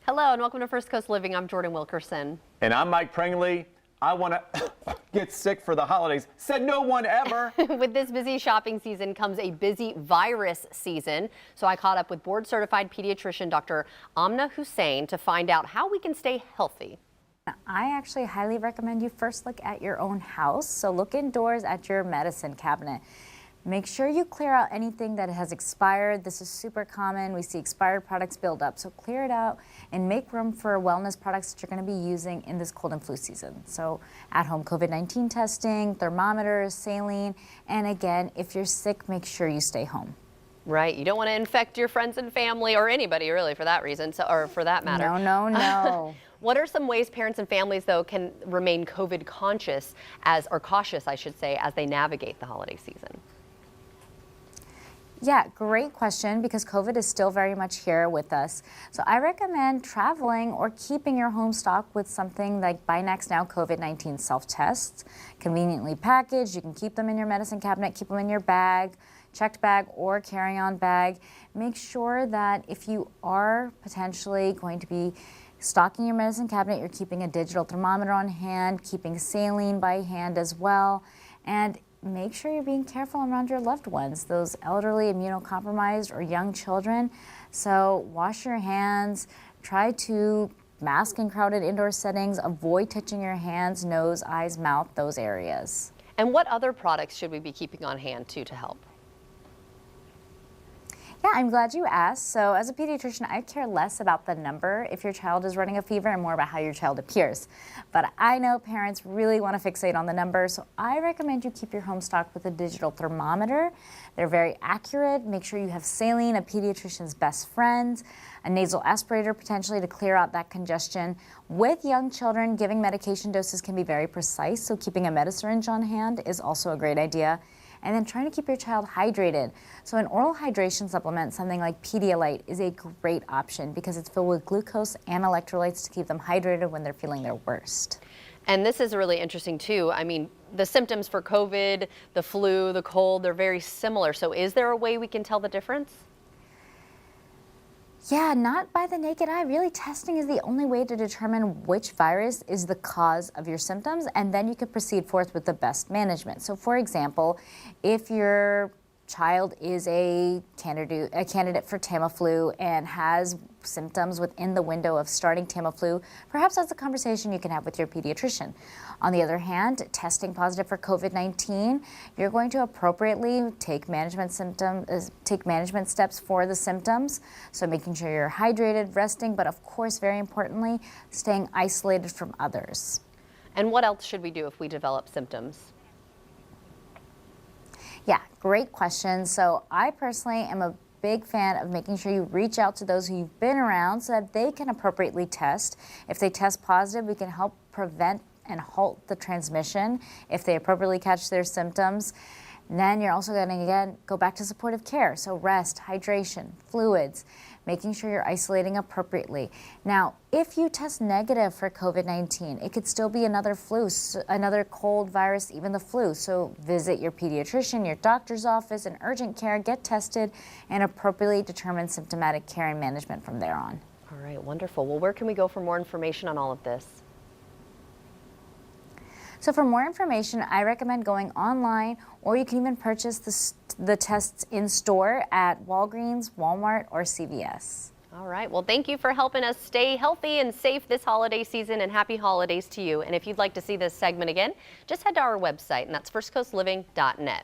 Hello and welcome to First Coast Living. I'm Jordan Wilkerson. And I'm Mike Pringley. I want to get sick for the holidays. Said no one ever. With this busy shopping season comes a busy virus season. So I caught up with board certified pediatrician Dr. Amna Hussein to find out how we can stay healthy. I actually highly recommend you first look at your own house. So look indoors at your medicine cabinet. Make sure you clear out anything that has expired. This is super common. We see expired products build up. So clear it out and make room for wellness products that you're going to be using in this cold and flu season. So at-home COVID-19 testing, thermometers, saline, and again, if you're sick, make sure you stay home. Right. You don't want to infect your friends and family or anybody really for that reason, or for that matter. No. What are some ways parents and families, though, can remain COVID conscious or cautious, I should say, as they navigate the holiday season? Yeah, great question, because COVID is still very much here with us. So I recommend traveling or keeping your home stocked with something like Binax Now COVID-19 self-tests, conveniently packaged. You can keep them in your medicine cabinet, keep them in your bag, checked bag or carry-on bag. Make sure that if you are potentially going to be stocking your medicine cabinet, you're keeping a digital thermometer on hand, keeping saline by hand as well, and make sure you're being careful around your loved ones, those elderly, immunocompromised, or young children. So wash your hands, try to mask in crowded indoor settings, avoid touching your hands, nose, eyes, mouth, those areas. And what other products should we be keeping on hand too to help? Yeah, I'm glad you asked. So as a pediatrician, I care less about the number if your child is running a fever and more about how your child appears. But I know parents really want to fixate on the number, so I recommend you keep your home stocked with a digital thermometer. They're very accurate. Make sure you have saline, a pediatrician's best friend, a nasal aspirator potentially to clear out that congestion. With young children, giving medication doses can be very precise, so keeping a medisyringe on hand is also a great idea. And then trying to keep your child hydrated. So an oral hydration supplement, something like Pedialyte, is a great option because it's filled with glucose and electrolytes to keep them hydrated when they're feeling their worst. And this is really interesting too. I mean, the symptoms for COVID, the flu, the cold, they're very similar. So is there a way we can tell the difference? Yeah, not by the naked eye. Really, testing is the only way to determine which virus is the cause of your symptoms, and then you can proceed forth with the best management. So for example, if your child is a candidate for Tamiflu and has symptoms within the window of starting Tamiflu, perhaps that's a conversation you can have with your pediatrician. On the other hand, testing positive for COVID-19, you're going to appropriately take management steps for the symptoms. So making sure you're hydrated, resting, but of course, very importantly, staying isolated from others. And what else should we do if we develop symptoms? Yeah, great question. So I personally am a big fan of making sure you reach out to those who you've been around so that they can appropriately test. If they test positive, we can help prevent and halt the transmission if they appropriately catch their symptoms. And then you're also going to, again, go back to supportive care. So rest, hydration, fluids, making sure you're isolating appropriately. Now, if you test negative for COVID-19, it could still be another flu, another cold virus, even the flu. So visit your pediatrician, your doctor's office, and urgent care, get tested, and appropriately determine symptomatic care and management from there on. All right, wonderful. Well, where can we go for more information on all of this? So for more information, I recommend going online, or you can even purchase the tests in store at Walgreens, Walmart, or CVS. All right. Well, thank you for helping us stay healthy and safe this holiday season, and happy holidays to you. And if you'd like to see this segment again, just head to our website, and that's firstcoastliving.net.